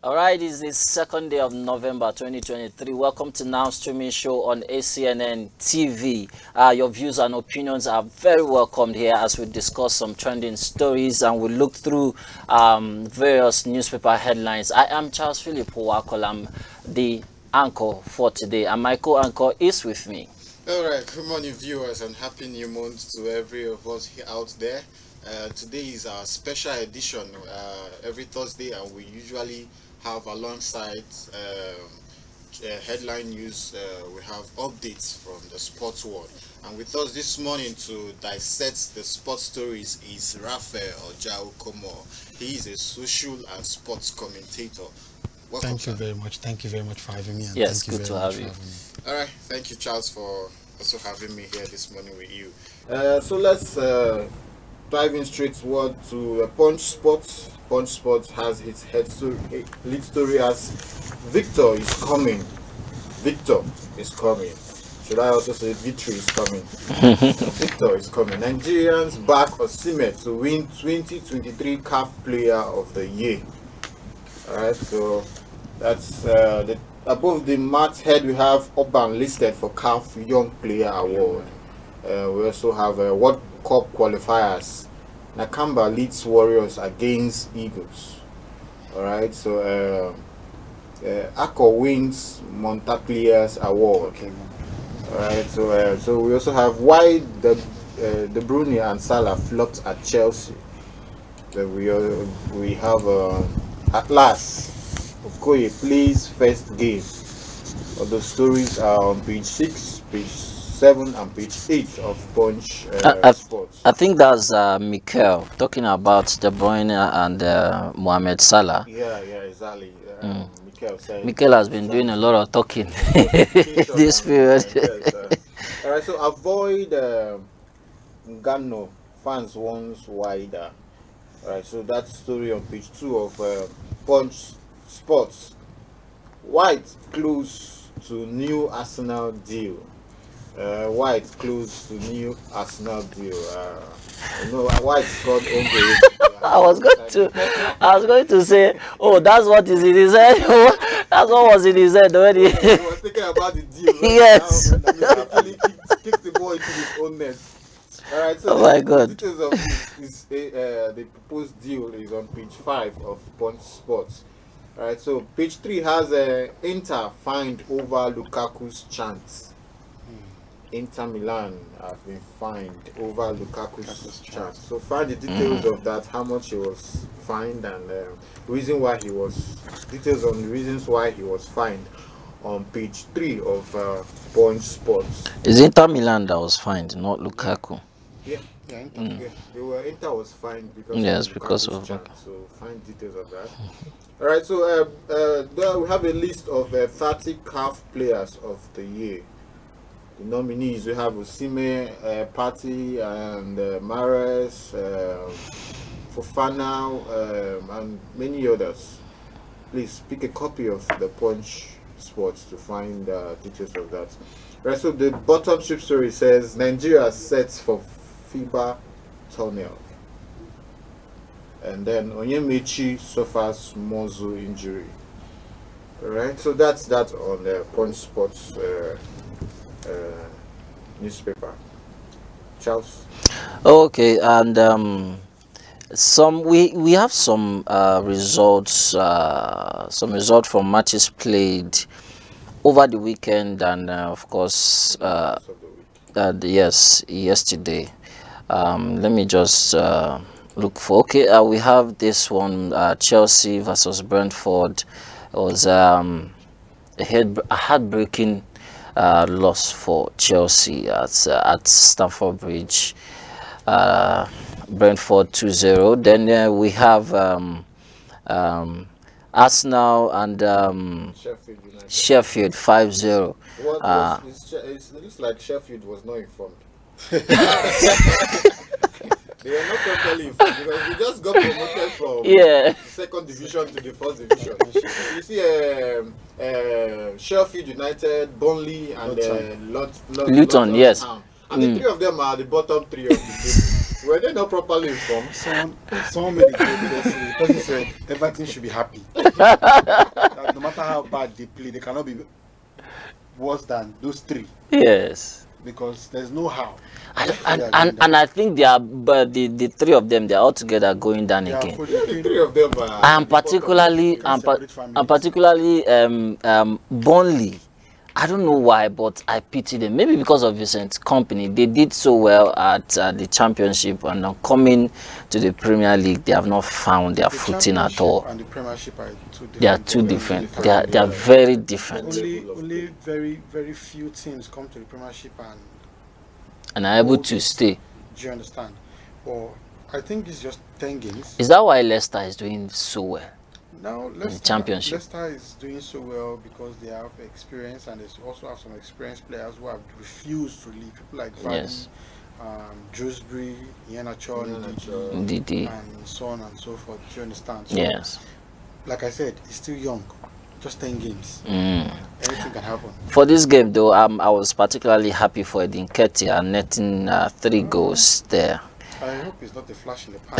All right, it's the second day of November 2023. Welcome to Now Streaming Show on ACNN TV. Your views and opinions are very welcomed here as we discuss some trending stories and we look through various newspaper headlines. I am Charles Philip Owakolam, the anchor for today, and my co-anchor is with me. All right, good morning, viewers, and happy new month to every of us here out there. Today is our special edition every Thursday, and we usually have alongside headline news, we have updates from the sports world. And with us this morning to dissect the sports stories is Raphael Ojao Komo. He is a social and sports commentator. Welcome, Thank you very much. Thank you very much for having me. And Yes, thank you good very to much have you. for having me. All right, thank you, Charles, for also having me here this morning with you. So let's dive in straight to Punch Sports. Punch Sports has its lead story as Victor is coming. Victor is coming. Should I also say victory is coming? Victor is coming. Nigerians back Osimhen to win 2023 CAF Player of the Year. Alright, so that's above the mat head we have Oban listed for CAF Young Player Award. We also have World Cup qualifiers. Nakamba leads Warriors against Eagles. Alright, so Akko wins Montpellier's award. Okay. Alright, so we also have why the Bruni and Salah flopped at Chelsea. Then we have at last Okoye plays first game. All the stories are on page 6, page 7 and page 8 of Punch Sports. I think that's Mikel talking about De Bruyne and Mohamed Salah. Yeah, exactly. Mikel said Mikel has been doing a lot of talking this period. Alright, so avoid Ngano fans once wider. Alright, so that's story on page 2 of Punch Sports. White close to new Arsenal deal. White close to new Arsenal deal. White scored own goal. I was going to say, oh, that's what is in his head. That's what was in his head already. He was thinking about the deal. Right? Yes. Now, that means he kicked the ball into his own net. Alright, so Oh my God. the details of the proposed deal is on page 5 of Punch Sports. Alright, so page 3 has Inter fined over Lukaku's chance. Inter Milan have been fined over Lukaku's chance. So find the details of that, how much he was fined, and reason why he was details on the reasons why he was fined on page 3 of Punch Sports. Is Inter Milan that was fined, not Lukaku? Yeah, Inter was fined because of chance. So find details of that. All right, so there we have a list of 30 CAF players of the year. The nominees we have Osimhen, Partey, and Mahrez, Fofana, and many others. Please pick a copy of the Punch Sports to find details of that. Right, so the bottom strip story says Nigeria sets for FIBA tunnel, and then Onyemaechi suffers muscle injury. Alright, so that's that on the Punch Sports newspaper. Charles. Okay, and we have some results from matches played over the weekend, and of course yes, yesterday. Let me just look for. Okay, we have this one, Chelsea versus Brentford. It was a heartbreaking loss for Chelsea at Stamford Bridge. Brentford 2-0. Then we have Arsenal and Sheffield 5-0. It looks like Sheffield was not informed. They were not properly informed because we just got promoted from second division to the first division. You see, Sheffield United, Burnley, and Luton, yes. And the three of them are the bottom three of the Were they not properly informed? Someone made a joke. The person said everything should be happy. That no matter how bad they play, they cannot be worse than those three. Yes. Because there's no how. And I think they are, but the three of them, they are all together going down again. The three of them are. I'm particularly Burnley. I don't know why, but I pity them. Maybe because of Vincent's company. They did so well at the championship, and now coming to the Premier League, they have not found their footing at all. And the Premiership are two different. They are too different. They are very different. Only very few teams come to the Premiership and are able to stay. Do you understand? Or I think it's just 10 games. Is that why Leicester is doing so well? Now, Leicester, championship. Leicester is doing so well because they have experience, and they also have some experienced players who have refused to leave. People like Vardy, Dewsbury, Iheanacho, Didi, and so on and so forth. Do you understand? So, yes. Like I said, he's still young. Just 10 games. Anything can happen. For this game, though, I was particularly happy for Edin Ketia netting 3 goals there. I hope it's not a flash in the pan.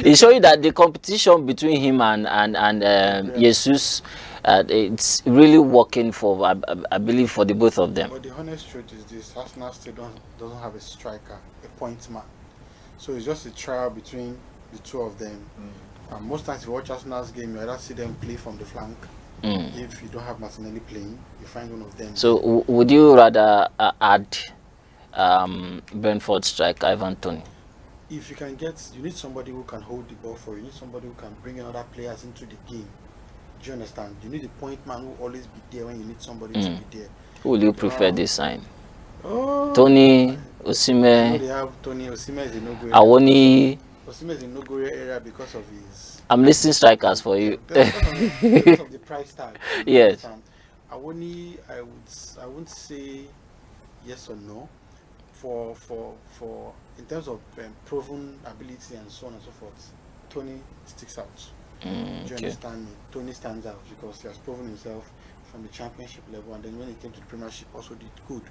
It shows you that the competition between him and Jesus, it's really working for, I believe, for the both of them. But the honest truth is this: Arsenal still doesn't have a striker, a point man. So it's just a trial between the two of them. And most times, if you watch Arsenal's game, you either see them play from the flank. If you don't have Martinelli playing, you find one of them. So would you rather add Brentford striker Ivan Toney? If you need somebody who can hold the ball for you. You need somebody who can bring in other players into the game. Do you understand? You need a point man who will always be there when you need somebody to be there. Who will you prefer this sign? Tony, Osimhen. They have Tony. Osimhen is in no Awoni. Osimhen is in no area because of his. I'm listing strikers for you. Because of the price tag. Yes. Awoni, I wouldn't say yes or no. For in terms of proven ability and so on and so forth, Tony sticks out. Do you understand me? Tony stands out because he has proven himself from the championship level, and then when he came to the Premiership also did good.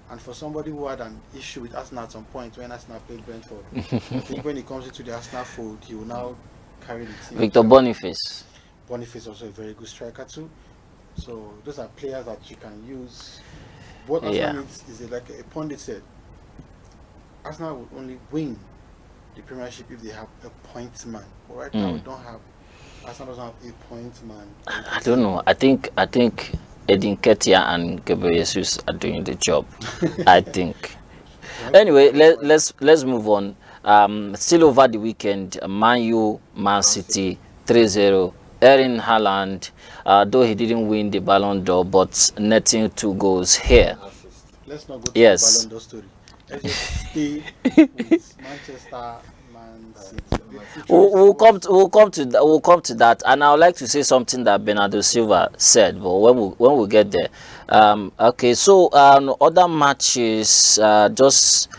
And for somebody who had an issue with Arsenal at some point when Arsenal played Brentford, I think when he comes into the Arsenal fold, he will now carry the team. Victor Boniface. Boniface also a very good striker too. So those are players that you can use. What Arsenal needs is like a pundit said, Arsenal would only win the Premiership if they have a point man. But right now we don't have. Arsenal doesn't have a point man. I don't know. I think Edin Ketia and Gabriel Jesus are doing the job. I think. Anyway, let's move on. Still over the weekend, Man City 3-0. Erling Haaland, though he didn't win the Ballon d'Or, but netting 2 goals here. Let's not go to the Ballon d'Or story. Let's just stay with Manchester, Man City. We'll come to that, and I would like to say something that Bernardo Silva said, but when we get there. Okay, so other matches just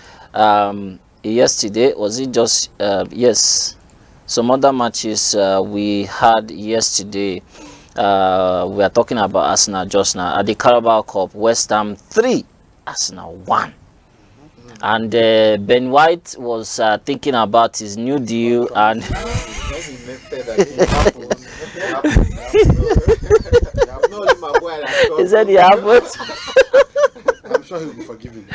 yesterday, was it just yes, some other matches we had yesterday. We are talking about Arsenal just now at the Carabao Cup. West Ham 3, Arsenal 1. And Ben White was thinking about his new deal, and He said he happened. I'm sure he'll be forgiven.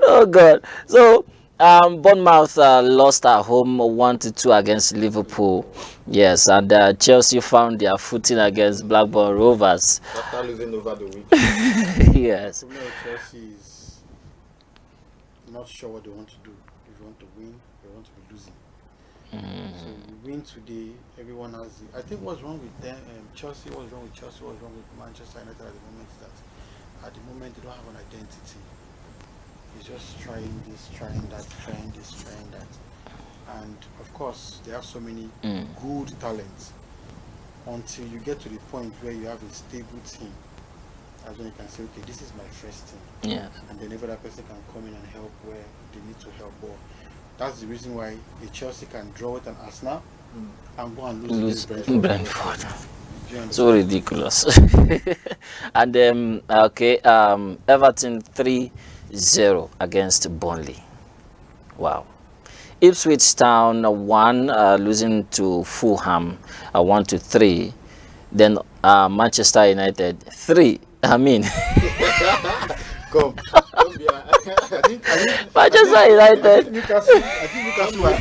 Oh God! So Bournemouth lost at home 1-2 against Liverpool. Yes, and Chelsea found their footing against Blackburn Rovers. After losing over the week. Yes. Chelsea is not sure what they want to do. If they want to win, they want to be losing. So we win today. Everyone has. I think what's wrong with them, Chelsea. What's wrong with Chelsea? What's wrong with Manchester United at the moment is that at the moment they don't have an identity. It's just trying this, trying that, trying this, trying that. And of course, they have so many good talents. Until you get to the point where you have a stable team, that's when you can say, okay, this is my first team. Yeah. And then every other person can come in and help where they need to help. But that's the reason why the Chelsea can draw with an Arsenal and go and lose Brentford. So ridiculous. And okay, Everton 3, 0 against Burnley. Wow. Ipswich Town 1 losing to Fulham 1-3. Then Manchester United 3. I mean, Come be Manchester United. Newcastle. I think Newcastle were.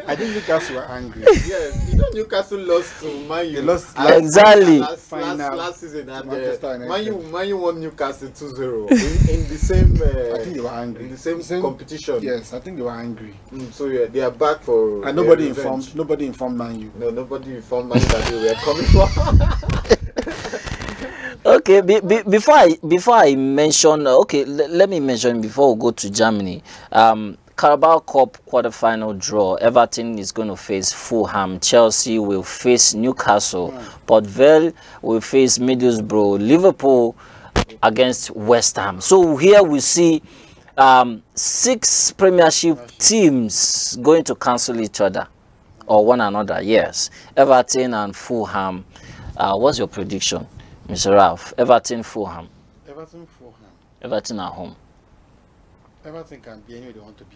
I think Newcastle were angry. Yes, you know Newcastle lost to Man U. They lost Exactly. last season, and Manchester United. Man U won Newcastle 2-0 in the same. I think they were angry. In the same competition. Yes, I think they were angry. So yeah, they are back for. And nobody revenge. informed Man U. No, nobody informed Man U that they were coming for. Okay, before I mention, okay, let me mention before we go to Germany. Carabao Cup quarterfinal draw. Everton is going to face Fulham. Chelsea will face Newcastle. Port Vale will face Middlesbrough. Liverpool against West Ham. So here we see 6 Premiership teams going to cancel each other or one another. Yes, Everton and Fulham. What's your prediction, Mr. Ralph? Everton, Fulham. Everton, Fulham. Everton at home. Everton can be anywhere they want to be.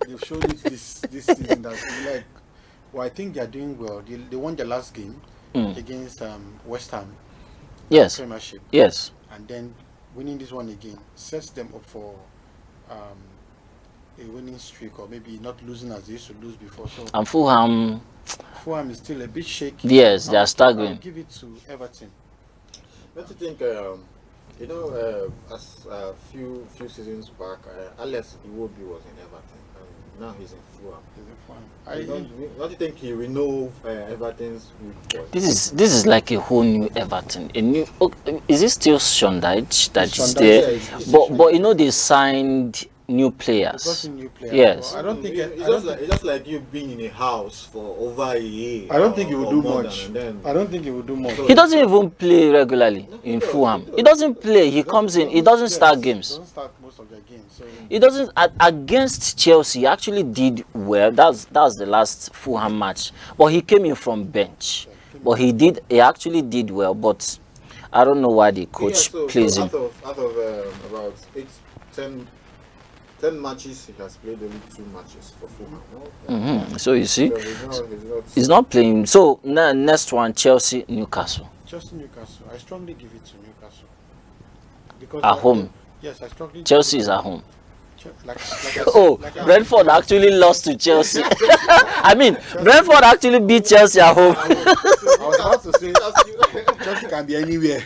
They've shown it this season that like, well, I think they are doing well. They won their last game against West Ham. Yes. Premiership. Yes. And then winning this one again sets them up for a winning streak, or maybe not losing as they used to lose before. So And Fulham Fulham is still a bit shaky. Yes, they are staggering. I'll give it to Everton. Don't you think? You know, as a few seasons back, Alex Iwobi was in Everton, and now he's in Fulham. Don't you think he will know Everton's weak point? This is like a whole new Everton. A new. Is it still Shondage that is Shondage, there? yeah, it's But you know they signed new players. New players. Yes. I don't think It's just like you being in a house for over a year. I don't think he will or do more much. than, and then, I don't think he will do much. He doesn't even play regularly in Fulham. He doesn't play. He comes in. He doesn't start games. He doesn't start most of their games. So He doesn't. Against Chelsea, he actually did well. That's the last Fulham match. But he came in from bench. But he actually did well. But I don't know why the coach plays him. Out of about 10 matches, he has played only 2 matches for Fulham. So you see, So he's not playing. So next one, Chelsea, Newcastle. Chelsea, Newcastle. I strongly give it to Newcastle. Because At home. Yes, I strongly. Chelsea is at home. Oh, Brentford actually lost to Chelsea. I mean, Brentford actually beat Chelsea at home. I was about to say Chelsea can be anywhere.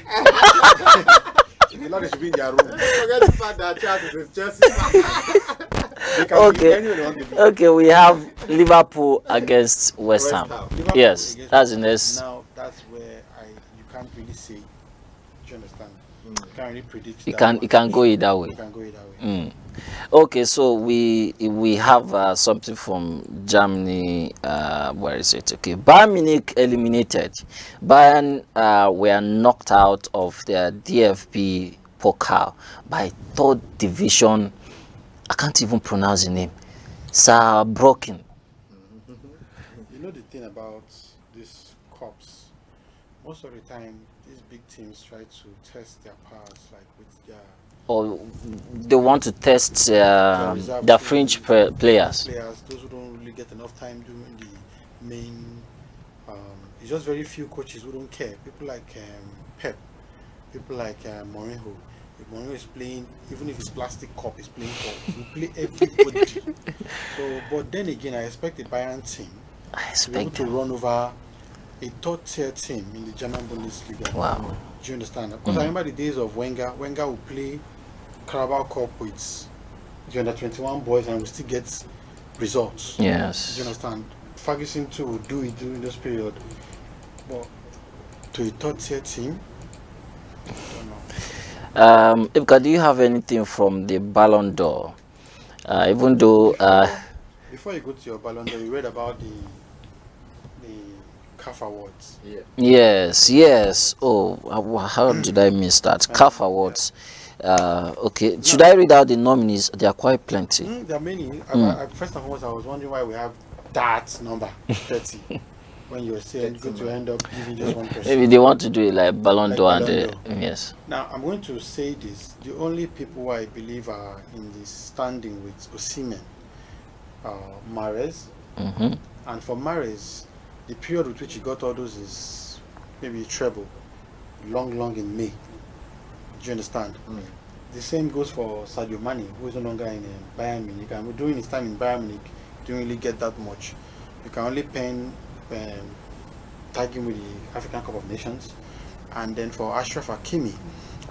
The Lord should be in their room. Forget the fact that Chelsea is Chelsea. They can be anywhere they want to be. Okay, we have Liverpool against West Ham. Liverpool Yes, against that's the next. Now that's where you can't really say. Do you understand? You can't really predict. It can go either way. It can go either way. Okay, so we have something from Germany. Where is it? Okay, Bayern Munich eliminated. Bayern were knocked out of their DFB Pokal by 3rd division. I can't even pronounce the name. Saarbrücken. You know the thing about these cups. Most of the time, these big teams try to test their powers, like with their. Or they want to test their fringe players. Those who don't really get enough time during the main. It's just very few coaches who don't care. People like Pep, people like Mourinho. If Mourinho is playing, even if it's plastic cup, he's playing for. He play everybody. So, but then again, I expect the Bayern team to be able to run over a 3rd-tier team in the German Bundesliga. Wow. Do you understand? Because I remember the days of Wenger. Wenger would play Carabao Cup with the under-21 boys and we still get results. Yes. Do you understand? Ferguson too would do it during this period. But to a 3rd-tier team, I don't know. Ibka, do you have anything from the Ballon d'Or? Even though before you go to your Ballon d'Or, you read about the CAF Awards. Yeah. Yes. Oh, how did I miss that? CAF Awards. Okay, should I read out the nominees? There are quite plenty. There are many. First and foremost, I was wondering why we have that number 30. when you're saying going to end up giving just one person. Maybe they want to do it like Ballon d'Or Ballon d'Or. yes. Now, I'm going to say this. The only people who I believe are in this standing with Osimhen are Mahrez. And for Mahrez, the period with which he got all those is maybe a treble, long in May. Do you understand? The same goes for Sadio Mane, who is no longer in Bayern Munich. And during his time in Bayern Munich, he didn't really get that much. You can only tag him with the African Cup of Nations. And then for Achraf Hakimi,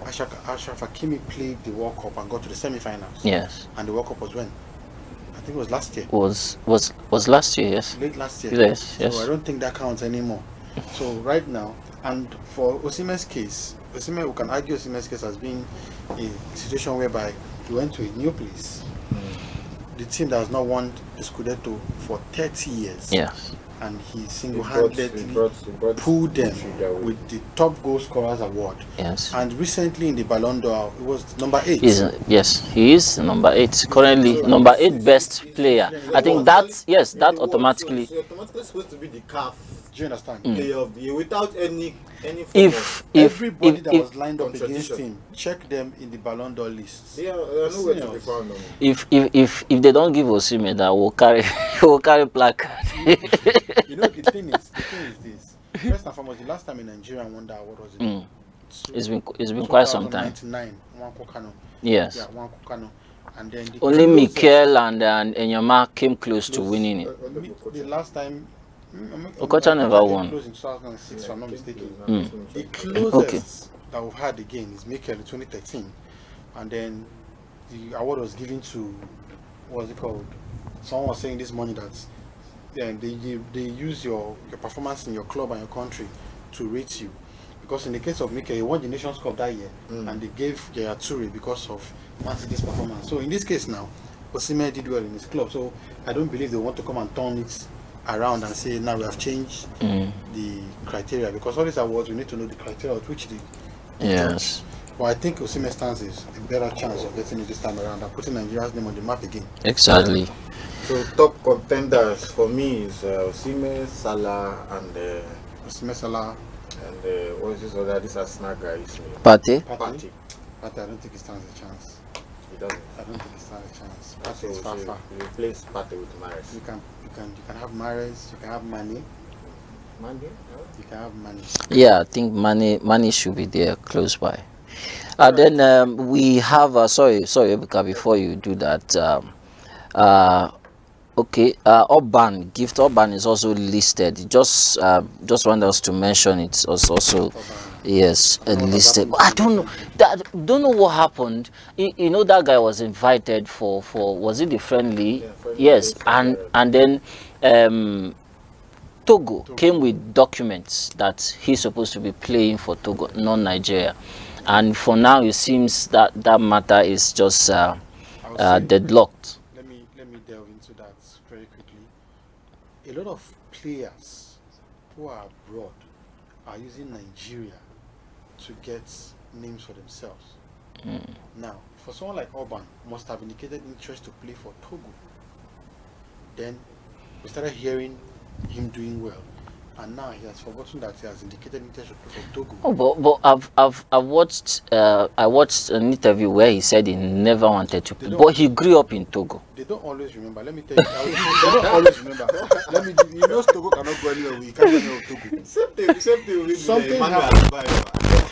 Achraf Hakimi played the World Cup and got to the semi-finals. Yes. And the World Cup was when? I think it was last year. Was last year, yes. Late last year. Yes, yes. So I don't think that counts anymore. So right now, and for Osimhen's case, we can argue Osimhen's case has been a situation whereby he went to a new place. The team that has not won the Scudetto for 30 years. Yes. And he single-handedly pulled them with the top goal scorers award. Yes. And recently in the Ballon d'Or, it was number 8. Yes, he is number 8. Currently, number 8 best player. I think that, yes, that automatically. So automatically supposed to be the CAF Do you understand? player of the year without any If everybody that was if lined up against contradiction. him, check them in the Ballon d'Or list. they are nowhere to be found. if they don't give Osimhen, that will carry placard. You know, the thing is this. First and foremost, the last time in Nigeria won that award was it? It's been quite some time. 1999, Nwankwo Kanu. Yes. Yeah, Nwankwo Kanu. And then the Only closest- Mikel and Enyama came close to winning it. The last time Okocha never won. Close in 2006, if I'm not mistaken. The Okay. closest that we've had again is Mikel in 2013, and then the award was given to, what's it called? Someone was saying this morning that they use your performance in your club and your country to rate you, because in the case of Mikel, he won the Nations Cup that year, and they gave Yaya Toure because of Man City's performance. So in this case now, Osimhen did well in his club, so I don't believe they want to come and turn it around and say now we have changed the criteria, because all these awards we need to know the criteria at which they Yes. But I think Osimhen stands is a better chance of getting it this time around and putting Nigeria's name on the map again. Exactly. So top contenders for me is Osimhen, Salah, and Osimhen, Salah, and what is this other? This Arsenal guy is Partey. Partey. I don't think he stands a chance. He doesn't. I don't think he stands a chance. Partey So is far. you replace Partey with Mahrez. You can have Mahrez, you can have Mane, you can have Mane. Yeah, I think Mane should be there close by. Then we have sorry, Ebuka, before you do that. Okay, Gift Urban is also listed. Just want us to mention it. Also, yes, listed. But I don't know. Don't know what happened. You know, that guy was invited for was it the friendly? Yeah, friendly Yes, race, and then Togo came with documents that he's supposed to be playing for Togo, not Nigeria. And for now, it seems that matter is just deadlocked. Let me delve into that very quickly. A lot of players who are abroad are using Nigeria to get names for themselves. Now, for someone like Urban, must have indicated interest to play for Togo. Then we started hearing him doing well, and now he has forgotten that he has indicated interest to play for Togo. Oh, but I've watched I watched an interview where he said he never wanted to play, but he grew up in Togo. They don't always remember. Let me tell you, they don't always remember. Let me. You know, Togo cannot go anywhere. We can't go anywhere with Togo. Same thing with Something happened.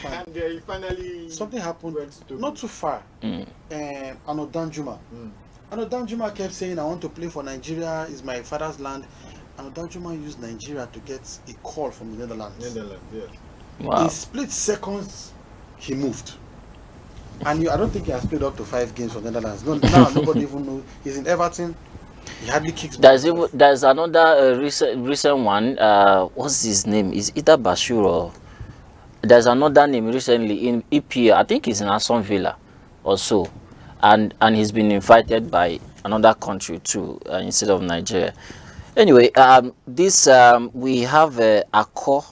And he finally something happened went to Togo. not too far. Ano Danjuma. Ano Danjuma kept saying, "I want to play for Nigeria. It's my father's land." Ano Danjuma used Nigeria to get a call from the Netherlands. Netherlands, yeah. Wow. In split seconds, he moved. And I don't think he has played up to 5 games for the Netherlands. No, now nobody even knows. He's in Everton. He hardly kicks. There's another recent one. What's his name? Is either Bashir or there's another name recently in EPL. I think he's in Aston Villa or so, and he's been invited by another country too instead of Nigeria. Anyway, this we have Akko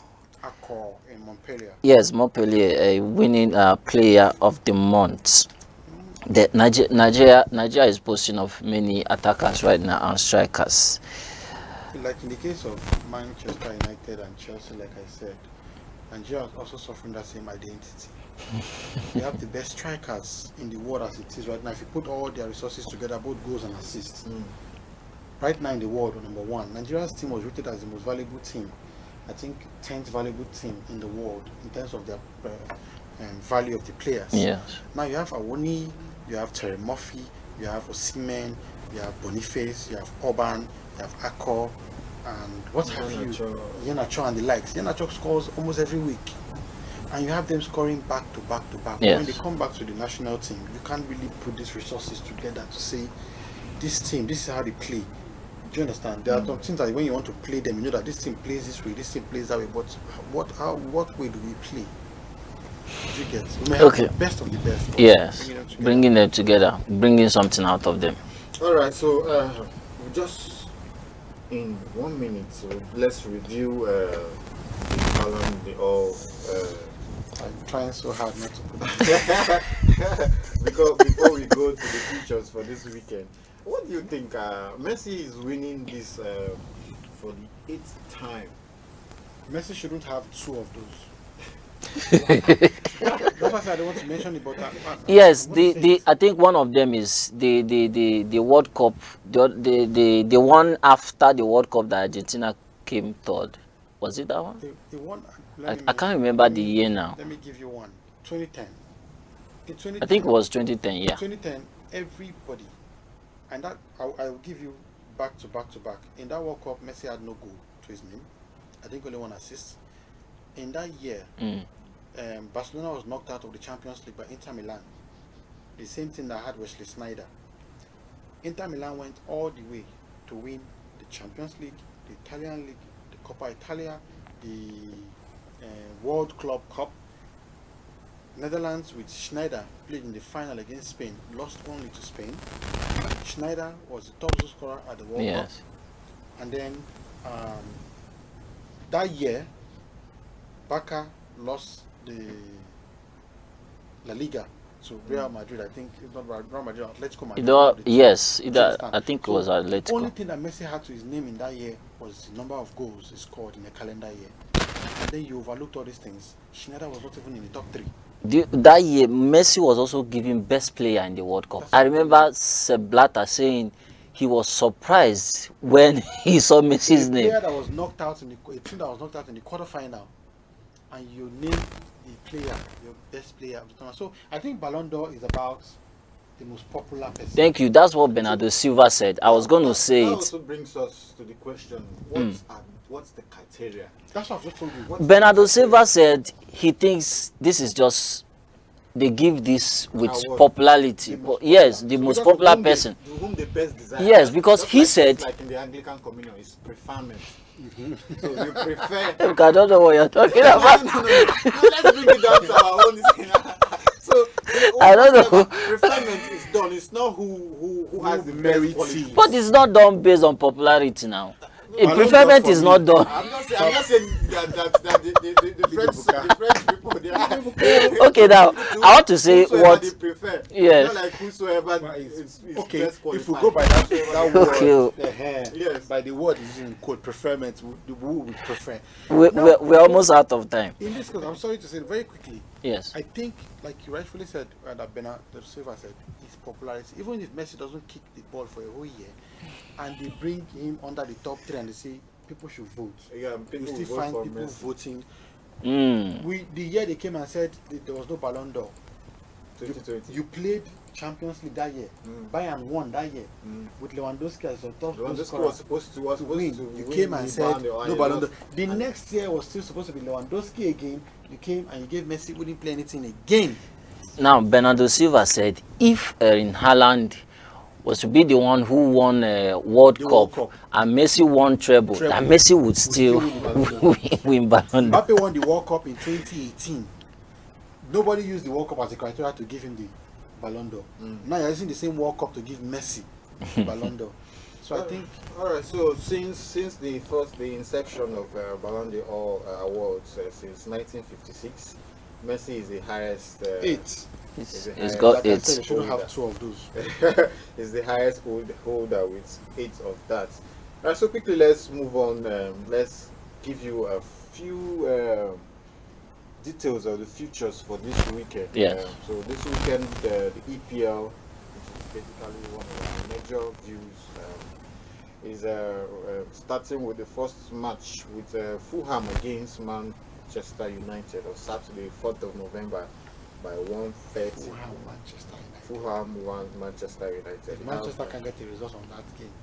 in Montpellier. Yes, Montpellier, a winning player of the month. The Nigeria is boasting of many attackers right now and strikers. like in the case of Manchester United and Chelsea, like I said, Nigeria is also suffering that same identity. They have the best strikers in the world as it is right now. If you put all their resources together, both goals and assists, right now in the world, number one, Nigeria's team was rated as the most valuable team. I think 10th valuable team in the world in terms of their value of the players. Yes. Now you have Awoni, you have Terry Murphy, you have Osimhen, you have Boniface, you have Orban, you have Akko, and what have you? Iheanacho and the likes. Iheanacho scores almost every week. And you have them scoring back to back to back. Yes. When they come back to the national team, you can't really put these resources together to say, this team, this is how they play. Do you understand? There are some things that when you want to play them, you know that this team plays this way, this team plays that way, but what way do we play? Do you get? We may have the best of the best. Yes, bringing them together, bringing something out of them. All right, so just in 1 minute, so let's review the all. I'm trying so hard not to put because before we go to the features for this weekend, what do you think? Messi is winning this for the 8th time. Messi shouldn't have 2 of those. That's why I don't want to mention it, but yes, I think one of them is the World Cup, the one after the World Cup that Argentina came third. Was it that one? The one. I can't remember the year now. Let me give you one. 2010. In 2010. I think it was 2010. Yeah. 2010. Everybody, and that I will give you back to back to back. In that World Cup, Messi had no goal to his name. I think only 1 assist. In that year, Barcelona was knocked out of the Champions League by Inter Milan. The same thing that had Wesley Sneijder. Inter Milan went all the way to win the Champions League, the Italian League, the Coppa Italia, the World Club Cup. Netherlands with Sneijder played in the final against Spain, lost only to Spain. Sneijder was the top scorer at the World Cup. And then that year, Barca lost the La Liga to Real Madrid. I think it's not Real Madrid, Atletico Madrid. Yes, I think it was Atletico. The only thing that Messi had to his name in that year was the number of goals he scored in a calendar year. And then you overlooked all these things. Sneijder was not even in the top 3. That year, Messi was also given best player in the World Cup. I remember Sepp Blatter saying he was surprised when he saw Messi's name. A player that was knocked out in the team that was knocked out in the quarterfinal, and you named the player your best player of the tournament. So I think Ballon d'Or is about the most popular person. Thank you. That's what Bernardo Silva said. I was going to say that it. Also brings us to the question: what's the criteria? That's what I've just told you. Bernardo Silva said he thinks this is just they give this with popularity. Yes, the most popular person. Whom they best desire. Yes, because he said, like in the Anglican communion, it's preferment. So you prefer. Look, I don't know what you're talking about. No, let's bring it down to our own. So I don't know. Preferment is done. It's not who has the best quality. But it's not done based on popularity now. Preferment is not done. I'm not saying that the French people they are. Okay, now I want to say what they prefer. Yes. Not like whosoever is okay. best qualified. If we go by that word, okay. by the word is in quote preferment, who would prefer? We're almost out of time. In this case, I'm sorry to say very quickly. Yes. I think, like you rightfully said, that Bernardo Silva said, his popularity. Even if Messi doesn't kick the ball for a whole year, and they bring him under the top 3 and they say people should vote. Yeah, you still find people Messi voting. The year they came and said there was no Ballon d'Or. 2020. You played Champions League that year. Bayern won that year with Lewandowski as the top Lewandowski was supposed to win. You came and said no Ballon d'Or. The next year was still supposed to be Lewandowski again. You came and you gave Messi, wouldn't play anything again. Now Bernardo Silva said if Erling Haaland was to be the one who won World Cup and Messi won treble, that Messi would still win Ballon d'Or. Mbappe won the World Cup in 2018. Nobody used the World Cup as a criteria to give him the Ballon d'Or. Now you're using the same World Cup to give Messi the Ballon d'Or. So I think. All right. So since the inception of Ballon d'Or awards since 1956, Messi is the highest. 8. He's got 8. I shouldn't have 2 of those. Is the highest holder with 8 of that. So quickly, let's move on. Let's give you a few details of the futures for this weekend. Yes. So this weekend, the EPL, which is basically one of our major views, is starting with the first match with Fulham against Manchester United on Saturday, 4th of November by 1:30. Fulham, Manchester United. Fulham 1, Manchester United. If Manchester can get the result on that game,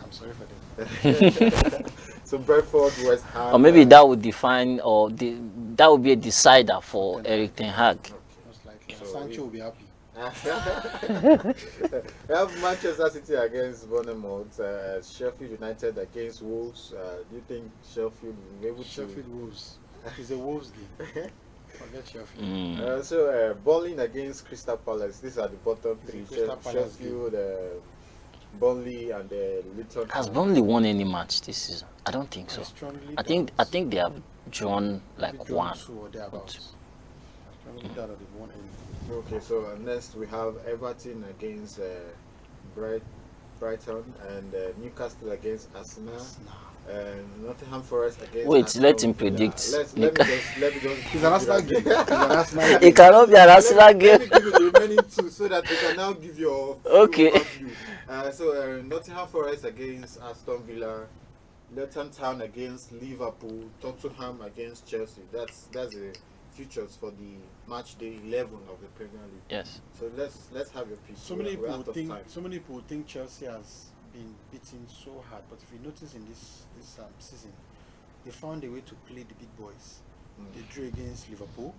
I'm sorry for them. So Brentford, West Ham. Or maybe that would define, or that would be a decider for Eric Ten Hag. Most likely. So Sancho will be happy. We have Manchester City against Bournemouth, Sheffield United against Wolves. Do you think Sheffield will be able to? Sheffield Wolves. It's a Wolves game. Forget Sheffield. So Burnley against Crystal Palace. These are the bottom three. Crystal Palace Sheffield, Burnley, and Luton. Has Burnley won any match this season? I don't think so. I think they have drawn like Maybe one. 2 or thereabouts. I strongly doubt that they've won any. Okay, so next we have Everton against Brighton, and Newcastle against Arsenal. And Nottingham Forest against. Wait, Aston let him Villa. predict. Let me just. It's an Arsenal game. It's an Arsenal game. It cannot be an Arsenal Let game. me give you the remaining two so that you can now give your Okay. overview. So Nottingham Forest against Aston Villa, Luton Town against Liverpool, Tottenham against Chelsea. That's the futures for the match day 11 of the Premier League. Yes. So let's have your piece. So many We're out people of think time. Chelsea has been beaten so hard, but if you notice in this season, they found a way to play the big boys. They drew against Liverpool.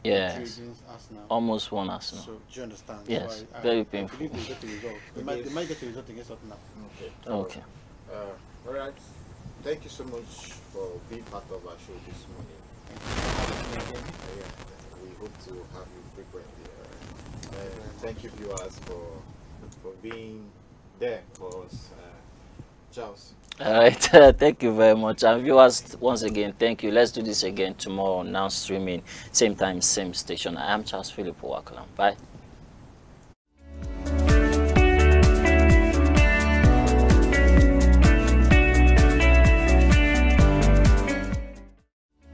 They drew Yes. against Arsenal. Almost won Arsenal. So do you understand? Yes, So very I painful. believe they get the result. They might get the result against Tottenham. Okay. Okay. All right. Thank you so much for being part of our show this morning. Yeah, we hope to have you frequently. Thank you, viewers, for being there for us. Charles. All right. Thank you very much. And viewers, once again, thank you. Let's do this again tomorrow, now streaming, same time, same station. I am Charles Philip Wakalam. Bye.